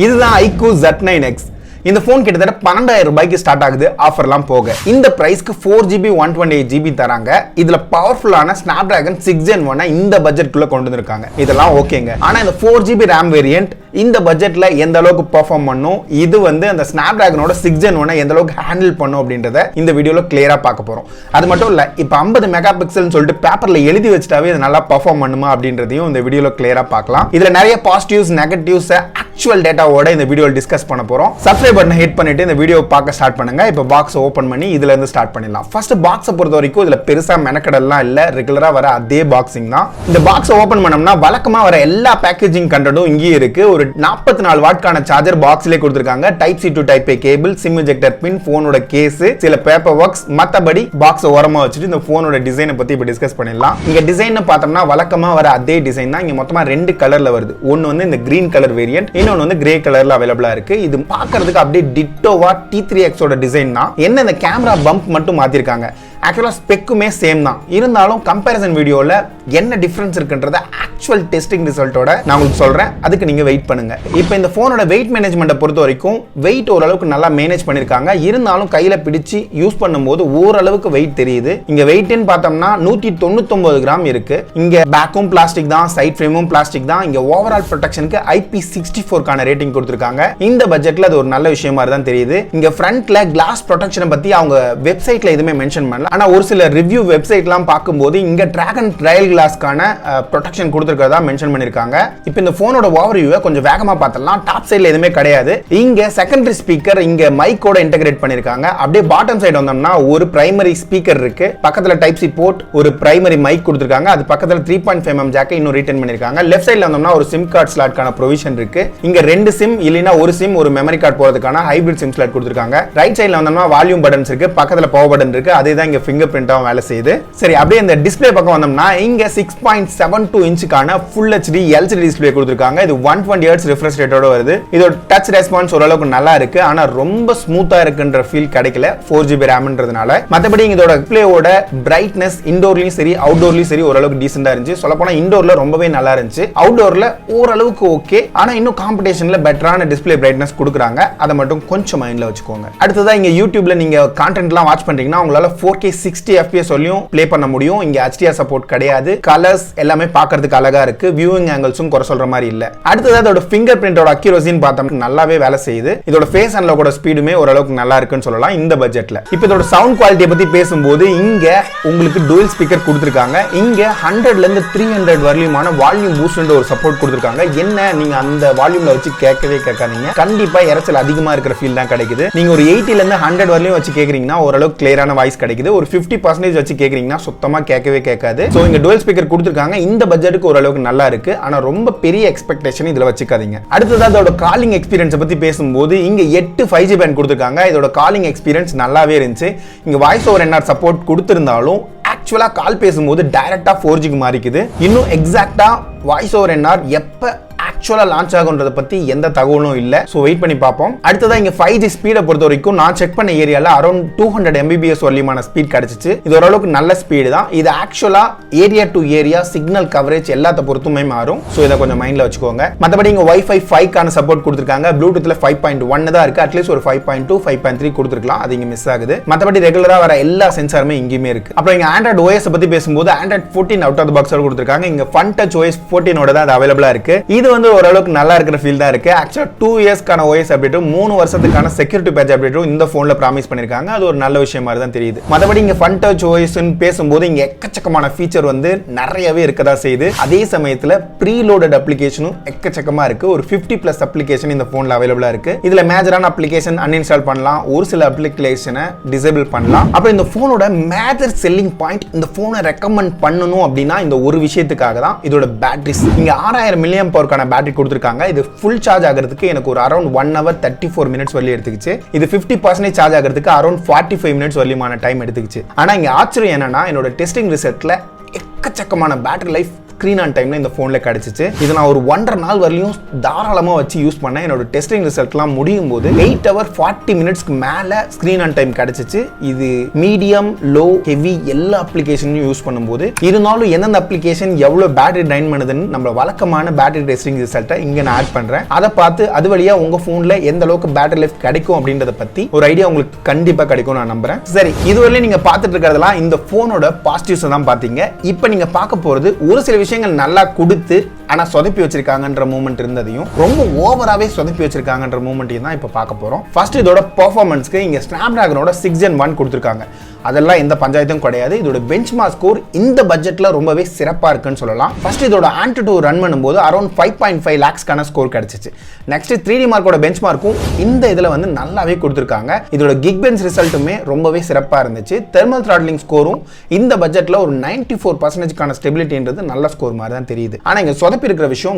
இதுதான் Iqoo z9x. இந்த phone கிட்டத்தட்ட 12000 ரூபாய்க்கு ஸ்டார்ட் ஆகுது ஆஃபர்லாம் போக. இந்த பிரைஸ்க்கு 4GB 128GB தராங்க. இதுல பவர்ஃபுல்லான Snapdragon 6 Gen 1 இந்த பட்ஜெட்குள்ள கொண்டு வந்திருக்காங்க. இதெல்லாம் ஓகேங்க. ஆனா இந்த 4GB RAM வேரியன்ட் இந்த பட்ஜெட்ல எந்த அளவுக்கு பெர்ஃபார்ம் பண்ணும், இது வந்து அந்த Snapdragonோட 6 Gen 1 எந்த அளவுக்கு ஹேண்டில் பண்ணும் அப்படின்றத இந்த வீடியோல கிளியரா பார்க்க போறோம். அது மட்டும் இல்ல, இப்போ 50 மெகா பிக்சல்னு சொல்லிட்டு பேப்பர்ல எழுதி வச்சிட்டாவே இது நல்லா பெர்ஃபார்ம் பண்ணுமா அப்படின்றதையும் இந்த வீடியோல கிளியரா பார்க்கலாம். இதுல நிறைய பாசிட்டிவ்ஸ் நெகட்டிவ்ஸ் ஆக்சுவல் டேட்டாவோட இந்த வீடியோல டிஸ்கஸ் பண்ண போறோம். சப்ஸ்கிரைப் பட்டனை ஹிட் பண்ணிட்டு இந்த வீடியோ பார்க்க ஸ்டார்ட் பண்ணுங்க. இப்போ பாக்ஸ் ஓபன் பண்ணி இதுல இருந்து ஸ்டார்ட் பண்ணிடலாம். ஃபர்ஸ்ட் பாக்ஸை பொறுத்த வரைக்கும் இதுல பெருசா மெனக்கடலாம் இல்ல, ரெகுலரா வர அதே பாக்ஸிங் தான். இந்த பாக்ஸை ஓபன் பண்ணோம்னா வழக்கமா வர எல்லா பேக்கேஜிங் கண்டென்ட்டும் இங்கேயே இருக்கு. ஒரு 44 வாட்கான சார்ஜர் பாக்ஸ்லயே கொடுத்திருக்காங்க. Type C to type A cable, SIM injector pin, போனோட கேஸ், சில பேப்பர் ஒர்க்ஸ், மத்தபடி பாக்ஸ் ஓரமா வச்சுட்டு இந்த போனோட டிசைனை பத்தி இப்ப டிஸ்கஸ் பண்ணிடலாம். இங்க டிசைன் பார்த்தோம்னா வழக்கமா வர அதே டிசைன் தான். இங்க மொத்தமா 2 கலர்ல வருது. ஒன்னு வந்து இந்த கிரீன் கலர் வேரியன்ட், இன்னொன்னு வந்து கிரே கலர்ல அவைலபிளா இருக்கு. இது பார்க்கிறதுக்கு அப்படியே டிட்டோவா T3X ஓட டிசைன் தான். என்ன இந்த கேமரா பம்ப் மட்டும் மாத்திருக்காங்க. ஆக்சுவலா ஸ்பெக்குமே சேம் தான். இருந்தாலும் கம்பேரிசன் வீடியோல என்ன டிஃபரன்ஸ் இருக்குன்றத ஆக்சுவல் டெஸ்டிங் ரிசல்ட்டோட நான் உங்களுக்கு சொல்றேன். அதுக்கு நீங்க வெயிட் பண்ணுங்க. இப்போ இந்த போனோட வெயிட் மேனேஜ்மெண்ட்டை பொறுத்த வரைக்கும் வெயிட் ஓரளவுக்கு நல்லா மேனேஜ் பண்ணிருக்காங்க. இருந்தாலும் கையில பிடிச்சு யூஸ் பண்ணும்போது ஓரளவுக்கு வெயிட் தெரியுது. இங்க வெயிட்னு பார்த்தோம்னா 199 கிராம் இருக்கு. இங்க பேக்கும் பிளாஸ்டிக் தான், சைட் ஃப்ரேமும் பிளாஸ்டிக் தான். இங்க ஓவரால் ப்ரொடெக்ஷனுக்கு IP64 கான ரேட்டிங் கொடுத்திருக்காங்க. இந்த பட்ஜெட்ல அது ஒரு நல்ல விஷயமா தான் தெரியுது. இங்க ஃப்ரண்ட்ல கிளாஸ் ப்ரொடெக்ஷனை பத்தி அவங்க வெப்சைட்ல எதுவுமே மென்ஷன் பண்ணல. ஆனா ஒரு சில ரிவ்யூ வெப்சைட்லாம் பார்க்கும்போது இங்க டிராகன் ட்ரையல் கிளாஸ்க்கான ப்ரொடெக்ஷன் கொடுத்திருக்கிறதா மென்ஷன் பண்ணிருக்காங்க. இப்போ இந்த போனோட ஓவர்வியூவை கொஞ்சம் வேகமா பார்த்தலாம். டாப் சைடுல எதுவுமே கிடையாது. இங்க செகண்டரி ஸ்பீக்கர் இங்க மைக்கோட இன்டகிரேட் பண்ணிருக்காங்க. அப்படியே பாட்டம் சைடு வந்தோம்னா ஒரு பிரைமரி ஸ்பீக்கர் இருக்கு. பக்கத்துல டைப் சி போர்ட், ஒரு பிரைமரி மைக் கொடுத்திருக்காங்க. அது பக்கத்துல 3.5mm ஜாக்கை இன்னும் ரீட்டைன் பண்ணிருக்காங்க. லெஃப்ட் சைடுல வந்தோம்னா ஒரு சிம் கார்டு ஸ்லாட்கான ப்ரொவிஷன் இருக்கு. இங்க 2 சிம் இல்லனா ஒரு சிம் ஒரு மெமரி கார்டு போறதுக்கான ஹைபிரிட் சிம் ஸ்லாட் கொடுத்திருக்காங்க. ரைட் சைடுல வந்தோம்னா வால்யூம் பட்டன்ஸ் இருக்கு. பக்கத்துல பவர் பட்டன் இருக்கு. அதே தான் இங்க ஃபிங்கர் பிரிண்டாவும் வேலை செய்யுது. சரி, அப்படியே இந்த டிஸ்ப்ளே பக்கம் வந்தோம்னா இங்க 6.72 இன்ச்சுக்கான ஃபுல் HD LCD டிஸ்ப்ளே கொடுத்திருக்காங்க. இது 120 Hz ரிஃப்ரெஷ் ரேட்டோட வருது. இதோட டச் ரெஸ்பான்ஸ் ஓரளவுக்கு நல்லா இருக்கு. ஆனா ரொம்ப ஸ்மூத்தா இருக்குன்ற ஃபீல் கிடைக்கல 4GB RAMன்றதுனால. மத்தபடி இதோட டிஸ்ப்ளேவோட பிரைட்னஸ் இன்டோர்லயும் சரி அவுட்டோர்லயும் சரி ஓரளவுக்கு டீசென்ட்டா இருந்துச்சு. சொல்ல போனா இன்டோர்ல ரொம்பவே நல்லா இருந்துச்சு. அவுட்டோர்ல ஓரளவுக்கு ஓகே. ஆனா இன்னும் காம்படிஷன்ல பெட்டரான டிஸ்ப்ளே பிரைட்னஸ் கொடுக்குறாங்க. அதை மட்டும் கொஞ்சம் மைண்ட்ல வச்சுக்கோங்க. அடுத்ததா இங்க யூடியூப்ல நீங்க கான்டென்ட்லாம் வாட்ச் பண்றீங்கன்னா உங்களால 4K 60 FPS வரையும் ப்ளே பண்ண முடியும். இங்க HDR சப்போர்ட் கிடையாது. கலர்ஸ் எல்லாமே பார்க்கிறதுக்கு அழகா இருக்கு. வியூவிங் ஆங்கிள்ஸும் குறை சொல்ற மாதிரி இல்ல. அடுத்தது அதோட ஃபிங்கர் பிரிண்டோட அக்யூரசின்னு பார்த்தோம்னா நல்லாவே வேலை செய்யுது. இதோட ஃபேஸ் அன்லாக்கோட ஸ்பீடுமே ஓரளவுக்கு நல்லா இருக்குன்னு சொல்லலாம் இந்த பட்ஜெட்ல. இப்போ இதோட சவுண்ட் குவாலிட்டியை பத்தி பேசும்போது இங்க உங்களுக்கு டுவல் ஸ்பீக்கர் கொடுத்திருக்காங்க. இங்க 100ல இருந்து 300 வரையுமான வால்யூம் பூஸ்ட்ன்ற ஒரு சப்போர்ட் கொடுத்திருக்காங்க. என்ன நீங்க அந்த வால்யூம்ல வச்சு கேட்கவே கேட்காதீங்க. கண்டிப்பா இரைச்சல் அதிகமா இருக்கிற ஃபீல் தான் கிடைக்குது. நீங்க ஒரு 80ல இருந்து 100 வரையும் வச்சு கேக்குறீங்கன்னா ஓரளவுக்கு கிளியரான வாய்ஸ் கிடைக்குது. ஒரு 50% வச்சு கேக்குறீங்கன்னா சுத்தமா கேட்கவே கேட்காது. சோ இங்க டுவல் ஸ்பீக்கர் கொடுத்திருக்காங்க. இந்த பட்ஜெட்டுக்கு ஓரளவுக்கு நல்லா இருக்கு. ஆனா ரொம்ப பெரிய எக்ஸ்பெக்டேஷன் இதுல வச்சுக்காதீங்க. அடுத்தது அதோட காலிங் எக்ஸ்பீரியன்ஸ் பத்தி பேசும்போது இங்க 8 5G பேண்ட் கொடுத்திருக்காங்க. இதோட காலிங் எக்ஸ்பீரியன்ஸ் நல்லாவே இருந்துச்சு. இங்க வாய்ஸ் ஓவர் NR சப்போர்ட் கொடுத்திருந்தாலும் ஆக்சுவலா கால் பேசும்போது டைரக்டா 4Gக்கு மாறிக்குது. இன்னும் எக்ஸாக்ட்டா வாய்ஸ் ஓவர் NR எப்ப ஆக்சுவலா லான்ச் ஆகுன்றத பத்தி எந்த தகவலும் இல்ல. சோ வெயிட் பண்ணி பார்ப்போம். அடுத்ததா இங்க 5G ஸ்பீடை பொறுத்த வரைக்கும் நான் செக் பண்ண ஏரியால அரௌண்ட் 200 Mbps வரலியமான ஸ்பீட் கிடைச்சிச்சு. இது ஓரளவுக்கு நல்ல ஸ்பீடு தான். இது ஆக்சுவலா area to area signal coverage எல்லாத்த பொறுத்துமே மாறும். சோ இத கொஞ்சம் மைண்ட்ல வச்சுக்கோங்க. மத்தபடி இங்க Wi-Fi 5 கான சப்போர்ட் கொடுத்திருக்காங்க. ப்ளூடூத்ல 5.1 தான் இருக்கு. அட்லீஸ்ட் ஒரு 5.2 5.3 கொடுத்திருக்கலாம். அது இங்க மிஸ் ஆகுது. மத்தபடி ரெகுலரா வர எல்லா சென்சாருமே இங்கேயுமே இருக்கு. அப்புறம் இங்க Android OS பத்தி பேசும்போது Android 14 out of the box கொடுத்திருக்காங்க. இங்க Fun Touch OS 14 ஓட தான் அது அவைலபிளா இருக்கு. இது வந்து ஓரளவுக்கு நல்லா இருக்கிற ஃபீல் தான் இருக்கு. ஆக்சுவலா 2 இயர்ஸ்க்கான OS அப்டேட்டும் 3 வருஷத்துக்கான செக்யூரிட்டி பேட்ச் அப்டேட்டும் இந்த போன்ல ப்ராமிஸ் பண்ணிருக்காங்க. அது ஒரு நல்ல விஷயமா தான் தெரியுது. மத்தபடி இங்க Fun Touch OS ன்னு பேசும்போது இங்க எக்கச்சக்கமான ஃபீச்சர் வந்து நிறையவே இருக்கதா செய்யுது. அதே சமயத்துல ப்ரீலோடட் அப்ளிகேஷனும் எக்கச்சக்கமா இருக்கு. ஒரு 50+ அப்ளிகேஷன் இந்த போன்ல அவைலபிளா இருக்கு. இதுல மேஜரான அப்ளிகேஷன் அன்இன்ஸ்டால் பண்ணலாம். ஒரு சில அப்ளிகேஷனை டிசேபிள் பண்ணலாம். அப்புறம் இந்த போனோட மேஜர் செல்லிங் பாயிண்ட், இந்த போனை ரெக்கமெண்ட் பண்ணணும் அப்படின்னா இந்த ஒரு விஷயத்துக்காக தான். இதோட பேட்டரிஸ் இங்க 6000 mAh கான பேட்டரி கொடுத்திருக்காங்க. இது ஃபுல் சார்ஜ் ஆகிறதுக்கு எனக்கு ஒரு அரௌண்ட் 1 hour 34 minutes வரலி எடுத்துக்கிச்சு. இது 50% சார்ஜ் ஆகிறதுக்கு அரௌண்ட் 45 minutes வரலியமான டைம் எடுத்துக்கிச்சு. ஆனா இங்க ஆச்சரியம் என்னன்னா என்னோட டெஸ்டிங் ரிசல்ட்ல எக்கச்சக்கமான பேட்டரி லைஃப் ஸ்க்ரீன் ஆன் டைம்ல இந்த ஃபோன்ல கிடைச்சிச்சு. இது நான் ஒரு 1.5 நாள் வரையும் தாராளமாக வச்சு யூஸ் பண்ணேன். என்னோட டெஸ்டிங் ரிசல்ட்லாம் முடியும் போது 8 hours 40 minutesக்கு மேலே ஸ்க்ரீன் ஆன் டைம் கிடைச்சிச்சு. இது மீடியம், லோ, ஹெவி எல்லா அப்ளிகேஷனையும் யூஸ் பண்ணும்போது இருந்தாலும் எந்தெந்த அப்ளிகேஷன் எவ்வளோ பேட்டரி ட்ரைன் பண்ணுதுன்னு நம்ம வழக்கமான பேட்டரி டெஸ்டிங் ரிசல்ட்டை இங்கே நான் ஆட் பண்ணுறேன். அதை பார்த்து அது வழியாக உங்கள் ஃபோனில் எந்த அளவுக்கு பேட்டரி லைஃப் கிடைக்கும் அப்படின்றத பற்றி ஒரு ஐடியா உங்களுக்கு கண்டிப்பாக கிடைக்கும் நான் நம்புறேன். சரி, இதுவரையிலும் நீங்கள் பார்த்துட்டு இருக்கிறதெல்லாம் இந்த ஃபோனோட பாசிட்டிவ்ஸ் தான் பார்த்தீங்க. இப்போ நீங்கள் பார்க்க போகிறது ஒரு சில விஷயங்கள் நல்லா கொடுத்து ஆனா சொதப்பி வச்சிருக்காங்கன்ற மூமெண்ட் இருந்ததையும் ரொம்ப ஓவராவே சொதப்பி வச்சிருக்காங்கன்ற மூமெண்ட்டையும் தான் இப்போ பார்க்க போறோம். ஃபர்ஸ்ட் இதோட பெர்ஃபார்மன்ஸ்க்கு இங்க ஸ்னாப்டிராகனோட 6 Gen 1 கொடுத்துருக்காங்க. அதெல்லாம் எந்த பஞ்சாயத்தும் கிடையாது. இதோட பெஞ்ச்மார்க் ஸ்கோர் இந்த பட்ஜெட்ல ரொம்பவே சிறப்பா இருக்குன்னு சொல்லலாம். ஃபர்ஸ்ட் இதோட Antutu ரன் பண்ணும்போது அரௌண்ட் 5.5 lakhs ஸ்கோர் கிடைச்சிச்சு. நெக்ஸ்ட் 3D மார்க்கோட பெஞ்ச்மார்க்கும் இந்த இதுல வந்து நல்லாவே கொடுத்துருக்காங்க. இதோட கிக் ரிசல்ட்டுமே ரொம்பவே சிறப்பா இருந்துச்சு. தெர்மல் த்ராட்லிங் ஸ்கோரும் இந்த பட்ஜெட்ல ஒரு 94% ஸ்டெபிலிட்டின்றது நல்ல ஸ்கோர் மாதிரி தான் தெரியுது. ஆனா இங்க சொதப்பி இருக்கிற விஷயம்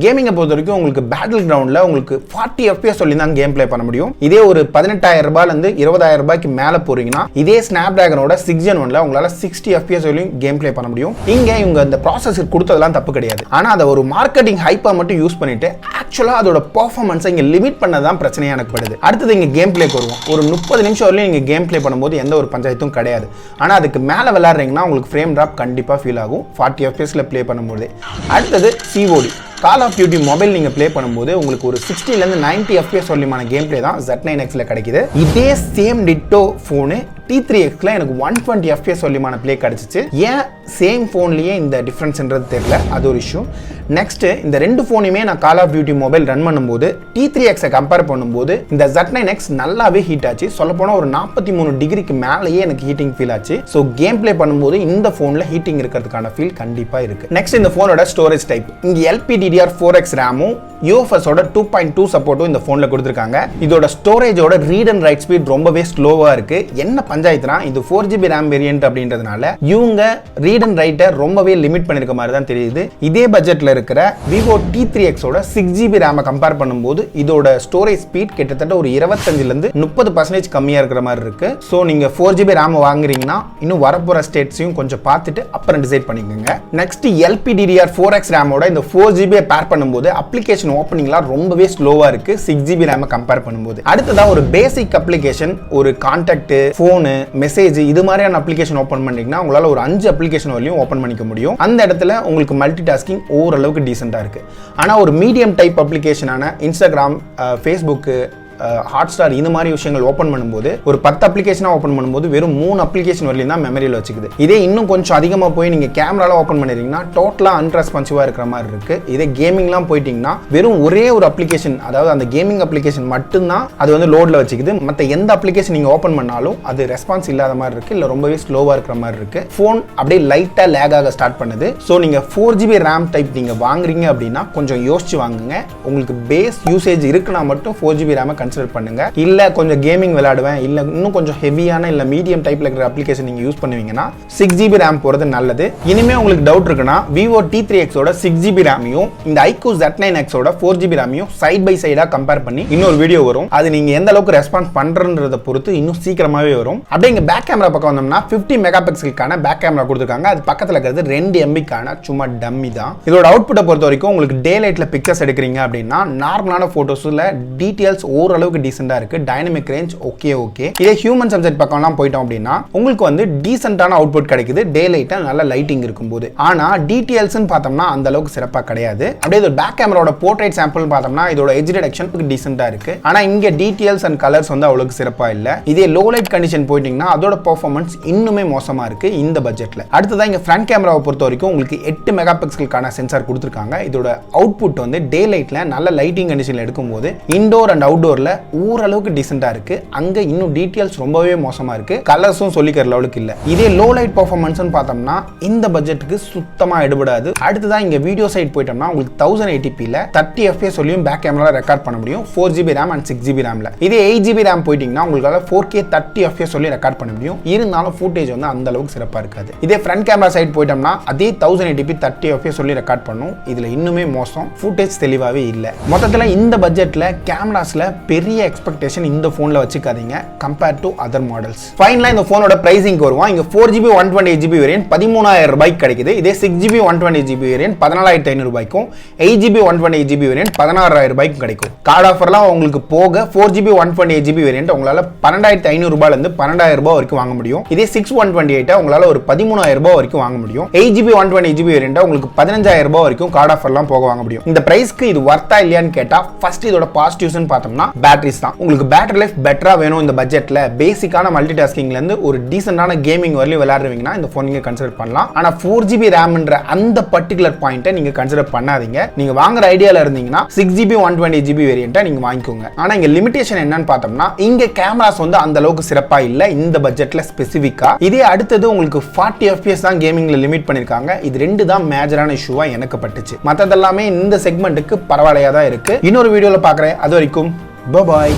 கேமிங்கை பொறுத்த வரைக்கும் உங்களுக்கு பேட்டில் கிரவுண்ட்ல உங்களுக்கு 40 FPS சொல்லி தான் கேம் பிளே பண்ண முடியும். இதே ஒரு 18,000 ரூபாயில இருந்து 20,000 ரூபாய்க்கு மேல போறீங்கன்னா இதே ஸ்னாப்டிராகனோட 6 Gen 1ல உங்களால 60 FPS வரையும் கேம் பிளே பண்ண முடியும். இங்க இவங்க இந்த ப்ராசஸர் கொடுத்ததெல்லாம் தப்பு கிடையாது. ஆனா அதை ஒரு மார்க்கெட்டிங் ஹைப்பா மட்டும் யூஸ் பண்ணிட்டு ஆக்சுவலா அதோட பெர்ஃபார்மன்ஸை இங்க லிமிட் பண்ணதான் பிரச்சனையா எனக்கு படுது. அடுத்தது இங்க கேம் பிளேக்கு வருவோம். ஒரு 30 நிமிஷம் வரையும் நீங்க கேம் பிளே பண்ணும்போது எந்த ஒரு பஞ்சாயத்தும் கிடையாது. ஆனா அதுக்கு மேல விளையாடுறீங்கன்னா உங்களுக்கு ஃப்ரேம் டிராப் கண்டிப்பா ஃபீல் ஆகும் 40 FPSல பிளே பண்ணும்போது. அடுத்தது COD call of duty mobile நீங்க பிளே பண்ணும்போது உங்களுக்கு ஒரு 60 ல இருந்து 90 FPS வரையிலான கேம் பிளே தான் z9xல கிடைக்குது. இதே சேம் டிட்டோ போனு T3xல எனக்கு 120 FPS வரையிலான பிளே கிடைச்சிச்சு. ஏன் சேம் போன்லயே இந்த டிஃபரன்ஸ்ன்றது தெரியல, அது ஒரு இஷ்யூ. நெக்ஸ்ட் இந்த ரெண்டு போனுமே நான் கால் ஆஃப் டியூட்டி மொபைல் ரன் பண்ணும்போது T3xஐ கம்பேர் பண்ணும்போது இந்த z9x நல்லாவே ஹீட் ஆச்சு. சொல்லப்போனா ஒரு 43 டிகிரிக்கு மேலேயே எனக்கு ஹீட்டிங் ஃபீல் ஆச்சு. ஸோ கேம் பிளே பண்ணும்போது இந்த போன்ல ஹீட்டிங் இருக்கிறதுக்கான ஃபீல் கண்டிப்பா இருக்கு. நெக்ஸ்ட் இந்த போனோட ஸ்டோரேஜ் டைப் இங்க LPDDR4X ரேமும் UFS ஓட 2.2 சப்போர்ட்டும் இந்த போன்ல கொடுத்திருக்காங்க. இதோட ஸ்டோரேஜோட ரீட் அண்ட் ரைட் ஸ்பீட் ரொம்பவே ஸ்லோவா இருக்கு. என்ன பஞ்சாயத்துனா இது 4GB RAM வேரியன்ட் அப்படின்றதுனால இவங்க ரீட் அண்ட் ரைட்டை ரொம்பவே லிமிட் பண்ணிருக்க மாதிரி தான் தெரியுது. இதே பட்ஜெட்ல இருக்கிற Vivo T3X ஓட 6GB RAM கம்பேர் பண்ணும்போது இதோட ஸ்டோரேஜ் ஸ்பீட் கிட்டத்தட்ட ஒரு 25 ல இருந்து 30% கம்மியா இருக்கிற மாதிரி இருக்கு. சோ நீங்க 4GB RAM வாங்குறீங்கன்னா இன்னும் வரப்போற ஸ்டேட்ஸையும் கொஞ்சம் பார்த்துட்டு அப்புறம் டிசைட் பண்ணிக்கோங்க. நெக்ஸ்ட் LPDDR4X RAM ஓட இந்த 4GB பேர் பண்ணும்போது அப்ளிகேஷன் ஓபனிங்லாம் ரொம்பவே ஸ்லோவா இருக்கு 6GB RAM கம்பேர் பண்ணும்போது. அடுத்ததா ஒரு பேசிக் அப்ளிகேஷன், ஒரு கான்டாக்ட், போன், மெசேஜ் இது மாதிரியான அப்ளிகேஷன் ஓபன் பண்ணீங்கன்னா உங்களால ஒரு 5 அப்ளிகேஷன் வரையும் ஓபன் பண்ணிக்க முடியும். அந்த இடத்துல உங்களுக்கு மல்டி டாஸ்கிங் ஓரளவுக்கு டீசெண்டா இருக்கு. ஆனா ஒரு மீடியம் டைப் அப்ளிகேஷனான இன்ஸ்டாகிராம், ஃபேஸ்புக், ஹாட்ஸ்டார் இந்த மாதிரி விஷயங்கள் ஓபன் பண்ணும்போது ஒரு 10 அப்ளிகேஷனா ஓபன் பண்ணும்போது வெறும் 3 அப்ளிகேஷன் வரையும் தான் மெமரியில் வச்சுக்குது. இதே இன்னும் கொஞ்சம் அதிகமா போய் நீங்க கேமரால ஓபன் பண்ணிருக்கீங்கன்னா டோட்டலா அன்ரெஸ்பான்சிவா இருக்கிற மாதிரி இருக்கு. இதே கேமிங்லாம் போயிட்டீங்கன்னா வெறும் ஒரே ஒரு அப்ளிகேஷன், அதாவது அந்த கேமிங் அப்ளிகேஷன் மட்டும்தான் அது வந்து லோட்ல வச்சுக்குது. மற்ற எந்த அப்ளிகேஷன் நீங்க ஓபன் பண்ணாலும் அது ரெஸ்பான்ஸ் இல்லாத மாதிரி இருக்கு, இல்ல ரொம்பவே ஸ்லோவா இருக்கிற மாதிரி இருக்கு. போன் அப்படியே லைட்டா லேக் ஆக ஸ்டார்ட் பண்ணுது. ஸோ நீங்க 4GB RAM டைப் நீங்க வாங்குறீங்க அப்படின்னா கொஞ்சம் யோசிச்சு வாங்குங்க. உங்களுக்கு பேஸ் யூசேஜ் இருக்குன்னா மட்டும் 4GB RAM கன்சிடர் பண்ணுங்க. இல்ல கொஞ்சம் கேமிங் விளையாடுவேன், இல்ல இன்னும் கொஞ்சம் ஹெவியான இல்ல மீடியம் டைப்ல இருக்கிற அப்ளிகேஷன் நீங்க யூஸ் பண்ணுவீங்கன்னா 6GB RAM போறது நல்லது. இனிமே உங்களுக்கு டவுட் இருக்குன்னா Vivo T3X ஓட 6GB RAM-யும் இந்த Iqoo z9x ஓட 4GB RAM-யும் சைட் பை சைடா கம்பேர் பண்ணி இன்னொரு வீடியோ வரும். அது நீங்க எந்த அளவுக்கு ரெஸ்பான்ஸ் பண்றன்றத பொறுத்து இன்னும் சீக்கிரமாவே வரும். அப்படியே இங்க பேக் கேமரா பக்கம் வந்தோம்னா 50 மெகாபிக்சலுக்கான பேக் கேமரா கொடுத்திருக்காங்க. அது பக்கத்துல இருக்கிறது 2 MB-க்கான சும்மா டம்மி தான். இதோட அவுட்புட்டை பொறுத்த வரைக்கும் உங்களுக்கு டே லைட்ல பிக்சர்ஸ் எடுக்கிறீங்க அப்படின்னா நார்மலான போட்டோஸ்ல டீடைல்ஸ் ஓரளவுக்கு டீசெண்டா இருக்கு. Dynamic range okay. இதே ஹியூமன் சப்ஜெக்ட் பக்கம்லாம் போயிட்டோம் அப்படின்னா உங்களுக்கு வந்து டீசென்ட்டான அவுட்புட் கிடைக்குது டே லைட்டா நல்ல லைட்டிங் இருக்கும்போது. ஆனா டீடைல்ஸ்னு பார்த்தோம்னா அந்த அளவுக்கு சிறப்பா கிடையாது. அப்படியே இதோட பேக் கேமராவோட போர்ட்ரைட் சாம்பிள் பார்த்தோம்னா இதோட எட்ஜ் ரிடக்ஷன் டீசென்ட்டா இருக்கு. ஆனா இங்க டீடைல்ஸ் அண்ட் கலர்ஸ் வந்து அவ்வளவுக்கு சிறப்பா இல்ல. இதே லோ லைட் கண்டிஷன் போயிட்டீங்கன்னா அதோட பெர்ஃபார்மன்ஸ் இன்னுமே மோசமா இருக்கு இந்த பட்ஜெட்ல. அடுத்ததான் இங்க ஃப்ரண்ட் கேமராவை பொறுத்த வரைக்கும் உங்களுக்கு 8 மெகாபிக்சலுக்கான சென்சார் கொடுத்திருக்காங்க. இதோட அவுட்புட் வந்து டே லைட்ல நல்ல லைட்டிங் கண்டிஷன்ல எடுக்கும்போது இன்டோர் அண்ட் அவுட்டோர்ல ஓரளவுக்கு டீசென்ட்டா இருக்கு. அங்க இன்னும் டீடைல்ஸ் ரொம்பவே மோசமா இருக்கு. கலர்ஸும் சொல்லிக்கிற லெவலுக்கு இல்ல. இதே லோ லைட் பெர்ஃபார்மன்ஸ்னு பார்த்தோம்னா இந்த பட்ஜெட்டுக்கு சுத்தமா எடுபடாது. அடுத்ததான் இங்க வீடியோ சைட் போயிட்டோம்னா உங்களுக்கு 1080p-ல 30 FPS வரையும் பேக் கேமரால ரெக்கார்ட் பண்ண முடியும் 4GB RAM and 6GB RAM-ல. இதே 8GB RAM போயிட்டீங்கன்னா உங்களால 4K 30 FPS வரையும் ரெக்கார்ட் பண்ண முடியும். இருந்தாலும் ஃபுட்டேஜ் வந்து அந்த அளவுக்கு சிறப்பா இருக்காது. இதே ஃப்ரண்ட் கேமரா சைட் போயிட்டோம்னா அதே 1080p 30 FPS வரையும் ரெக்கார்ட் பண்ணும். இதுல இன்னுமே மோசம், ஃபுட்டேஜ் தெளிவாவே இல்ல. மொத்தத்துல இந்த பட்ஜெட்ல கேமராஸ்ல பெரிய எக்ஸ்பெக்டேஷன் இந்த போன்ல வச்சுக்காதீங்க கம்பேர் டு அதர் மாடல்ஸ். ஃபைனலா இந்த போனோட பிரைசிங்க்கு வருவோம். இங்க 4GB 128GB வேரியன்ட் 13000 ரூபாய்க்கு கிடைக்குது. இதே 6GB 128GB வேரியன்ட் 14500 ரூபாய்க்கும் 8GB 128GB வேரியன்ட் 16000 ரூபாய்க்கும் கிடைக்கும். கார்டு ஆஃபர்லாம் உங்களுக்கு போக 4GB 128GB வேரியன்ட் உங்களால 12500 ரூபாயில இருந்து 12000 ரூபாய் வரைக்கும் வாங்க முடியும். இதே 6/128 உங்களால ஒரு 13000 ரூபாய் வரைக்கும் வாங்க முடியும். 8GB 128GB வேரியன்ட் உங்களுக்கு 15000 ரூபாய் வரைக்கும் கார்டு ஆஃபர்லாம் போக வாங்க முடியும். இந்த பிரைஸ்க்கு இது வர்த்தா இல்லையான்னு கேட்டா ஃபர்ஸ்ட் இதோட பாசிட்டிவ்ஸ்னு பார்த்தோம்னா பேட்டரிஸ் தான். உங்களுக்கு பேட்டரி லைஃப் பெட்டரா வேணும் இந்த பட்ஜெட்ல, பேசிக்கான மல்டி டாஸ்கிங்ல இருந்து ஒரு டீசென்டான கேமிங் வரலையும் விளையாடுறீங்கன்னா இந்த போன் நீங்க கன்சிடர் பண்ணலாம். ஆனா 4GB ரேம்ன்ற அந்த பர்டிகுலர் பாயிண்ட்டை நீங்க கன்சிடர் பண்ணாதீங்க. நீங்க வாங்குற ஐடியால இருந்தீங்கன்னா 6GB 128GB வேரியண்ட்டை நீங்க வாங்கிக்கோங்க. ஆனா இங்க லிமிடேஷன் என்னன்னு பார்த்தோம்னா இங்க கேமராஸ் வந்து அந்த அளவுக்கு சிறப்பா இல்ல இந்த பட்ஜெட்ல ஸ்பெசிஃபிக்கா. இதே அடுத்தது உங்களுக்கு 40 FPS தான் கேமிங்ல லிமிட் பண்ணிருக்காங்க. இது ரெண்டு தான் மேஜரான இஷ்யூவா எனக்கு பட்டுச்சு. மத்ததெல்லாமே இந்த செக்மெண்ட்டுக்கு பரவாயில்லையா தான் இருக்கு. இன்னொரு வீடியோல பார்க்குறேன். அது வரைக்கும் பாய்.